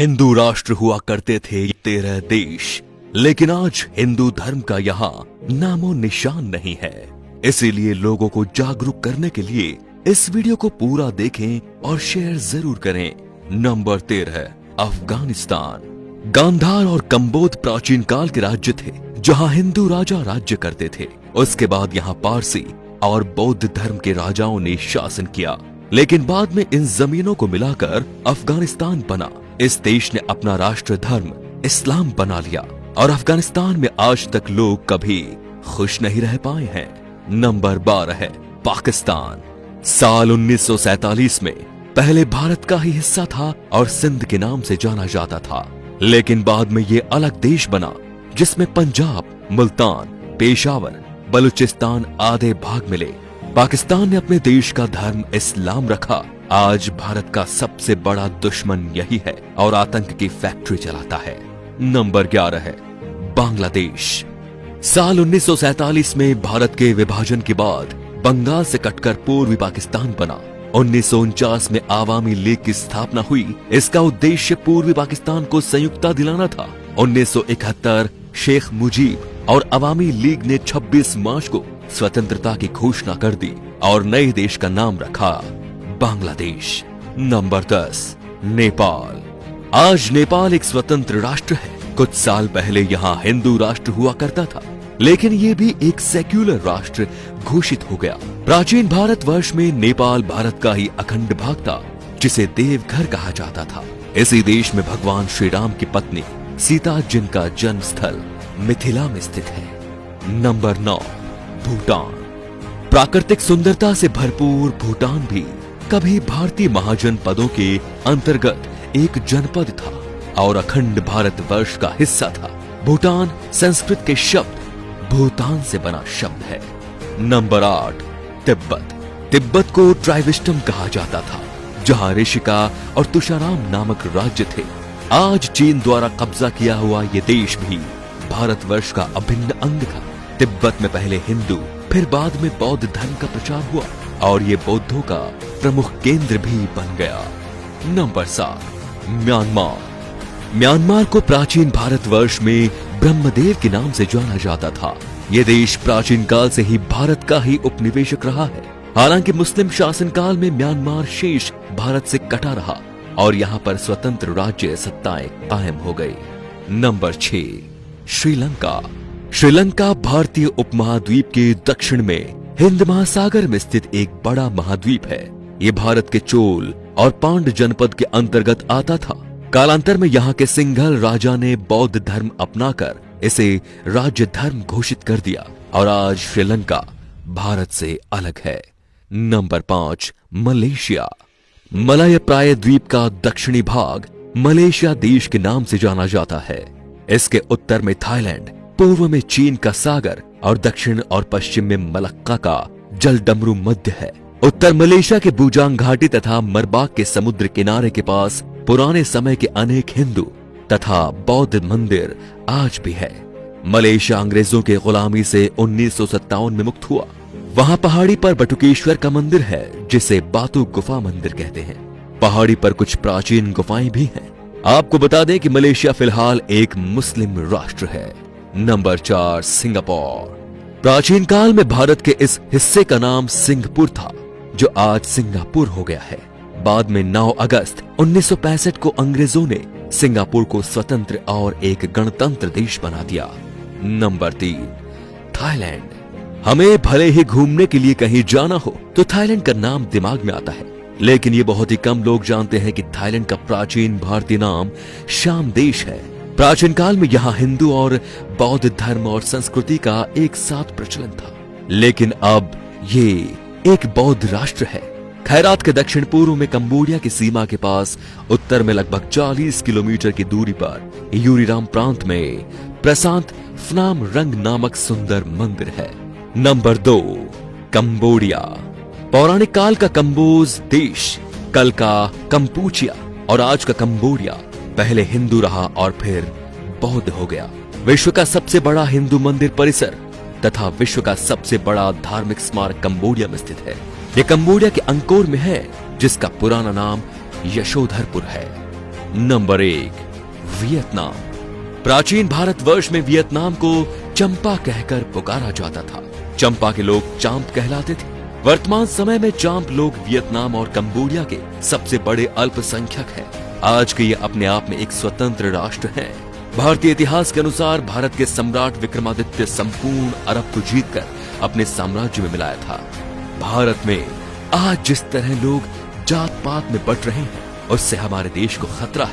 हिंदू राष्ट्र हुआ करते थे 13 देश, लेकिन आज हिंदू धर्म का यहाँ नामो निशान नहीं है। इसीलिए लोगों को जागरूक करने के लिए इस वीडियो को पूरा देखें और शेयर जरूर करें। नंबर 13, अफगानिस्तान। गांधार और कंबोध प्राचीन काल के राज्य थे जहाँ हिंदू राजा राज्य करते थे। उसके बाद यहाँ पारसी और बौद्ध धर्म के राजाओं ने शासन किया, लेकिन बाद में इन जमीनों को मिलाकर अफगानिस्तान बना। इस देश ने अपना राष्ट्र धर्म इस्लाम बना लिया और अफगानिस्तान में आज तक लोग कभी खुश नहीं रह पाए हैं। नंबर 12 है पाकिस्तान। साल 1947 में पहले भारत का ही हिस्सा था और सिंध के नाम से जाना जाता था, लेकिन बाद में ये अलग देश बना जिसमें पंजाब, मुल्तान, पेशावर, बलूचिस्तान आदि भाग मिले। पाकिस्तान ने अपने देश का धर्म इस्लाम रखा। आज भारत का सबसे बड़ा दुश्मन यही है और आतंक की फैक्ट्री चलाता है। नंबर 11 है बांग्लादेश। साल 1947 में भारत के विभाजन के बाद बंगाल से कटकर पूर्वी पाकिस्तान बना। 1949 में आवामी लीग की स्थापना हुई। इसका उद्देश्य पूर्वी पाकिस्तान को संयुक्ता दिलाना था। 1971 शेख मुजीब और अवामी लीग ने 26 मार्च को स्वतंत्रता की घोषणा कर दी और नए देश का नाम रखा बांग्लादेश। नंबर 10, नेपाल। आज नेपाल एक स्वतंत्र राष्ट्र है। कुछ साल पहले यहाँ हिंदू राष्ट्र हुआ करता था, लेकिन ये भी एक सेक्युलर राष्ट्र घोषित हो गया। प्राचीन भारतवर्ष में नेपाल भारत का ही अखंड भाग था, जिसे देवघर कहा जाता था। इसी देश में भगवान श्री राम की पत्नी सीता, जिनका जन्म स्थल मिथिला में स्थित है। नंबर 9, भूटान। प्राकृतिक सुंदरता से भरपूर भूटान भी कभी भारतीय महाजनपदों के अंतर्गत एक जनपद था और अखंड भारतवर्ष का हिस्सा था। भूटान संस्कृत के शब्द भूटान से बना शब्द है। नंबर 8, तिब्बत। तिब्बत को ट्राइविस्टम कहा जाता था, जहां ऋषिका और तुषाराम नामक राज्य थे। आज चीन द्वारा कब्जा किया हुआ ये देश भी भारतवर्ष का अभिन्न अंग था। तिब्बत में पहले हिंदू, फिर बाद में बौद्ध धर्म का प्रचार हुआ और ये बौद्धों का प्रमुख केंद्र भी बन गया। Number 7, Myanmar. म्यांमार को प्राचीन भारतवर्ष में ब्रह्मदेव के नाम से जाना जाता था। ये देश प्राचीन काल से ही भारत का ही उपनिवेशक रहा है। हालांकि मुस्लिम शासनकाल में म्यांमार शेष भारत से कटा रहा और यहाँ पर स्वतंत्र राज्य सत्ताएं कायम हो गई। नंबर 6, श्रीलंका। श्रीलंका भारतीय उपमहाद्वीप के दक्षिण में हिंद महासागर में स्थित एक बड़ा महाद्वीप है। ये भारत के चोल और पांड जनपद के अंतर्गत आता था। कालांतर में यहाँ के सिंघल राजा ने बौद्ध धर्म अपनाकर इसे राज्य धर्म घोषित कर दिया और आज श्रीलंका भारत से अलग है। Number 5, Malaysia. मलय प्रायद्वीप का दक्षिणी भाग मलेशिया देश के नाम से जाना जाता है। इसके उत्तर में थाईलैंड, पूर्व में चीन का सागर और दक्षिण और पश्चिम में मलक्का का जलडमरू मध्य है। उत्तर मलेशिया के बूजांग घाटी तथा मरबाक के समुद्र किनारे के पास पुराने समय के अनेक हिंदू तथा बौद्ध मंदिर आज भी है। मलेशिया अंग्रेजों के गुलामी से 1957 में मुक्त हुआ। वहां पहाड़ी पर बटुकेश्वर का मंदिर है, जिसे बातू गुफा मंदिर कहते हैं। पहाड़ी पर कुछ प्राचीन गुफाएं भी हैं। आपको बता दें कि मलेशिया फिलहाल एक मुस्लिम राष्ट्र है। Number 4, Singapore. प्राचीन काल में भारत के इस हिस्से का नाम सिंहपुर था, जो आज सिंगापुर हो गया है। बाद में 9 अगस्त 1965 को अंग्रेजों ने सिंगापुर को स्वतंत्र और एक गणतंत्र देश बना दिया। Number 3, Thailand. हमें भले ही घूमने के लिए कहीं जाना हो तो थाईलैंड का नाम दिमाग में आता है, लेकिन ये बहुत ही कम लोग जानते हैं कि थाईलैंड का प्राचीन भारतीय नाम श्याम देश है। प्राचीन काल में यहाँ हिंदू और बौद्ध धर्म और संस्कृति का एक साथ प्रचलन था, लेकिन अब ये एक बौद्ध राष्ट्र है। खैरात के दक्षिण पूर्व में कंबोडिया की सीमा के पास उत्तर में लगभग 40 किलोमीटर की दूरी पर यूरीराम प्रांत में प्रशांत फनाम रंग नामक सुंदर मंदिर है। Number 2, Cambodia. पौराणिक काल का कंबोज देश, कल का कंपूचिया और आज का कंबोडिया पहले हिंदू रहा और फिर बौद्ध हो गया। विश्व का सबसे बड़ा हिंदू मंदिर परिसर तथा विश्व का सबसे बड़ा धार्मिक स्मारक कंबोडिया में स्थित है। यह कंबोडिया के अंकोर में है, जिसका पुराना नाम यशोधरपुर है। Number 1, Vietnam. प्राचीन भारतवर्ष में वियतनाम को चंपा कहकर पुकारा जाता था। चंपा के लोग चांप कहलाते थे। वर्तमान समय में चांप लोग वियतनाम और कंबोडिया के सबसे बड़े अल्पसंख्यक हैं। आज के ये अपने आप में एक स्वतंत्र राष्ट्र है। भारतीय इतिहास के अनुसार भारत के सम्राट विक्रमादित्य संपूर्ण अरब को जीतकर अपने साम्राज्य में मिलाया था। भारत में आज जिस तरह लोग जात पात में बट रहे हैं, उससे हमारे देश को खतरा है।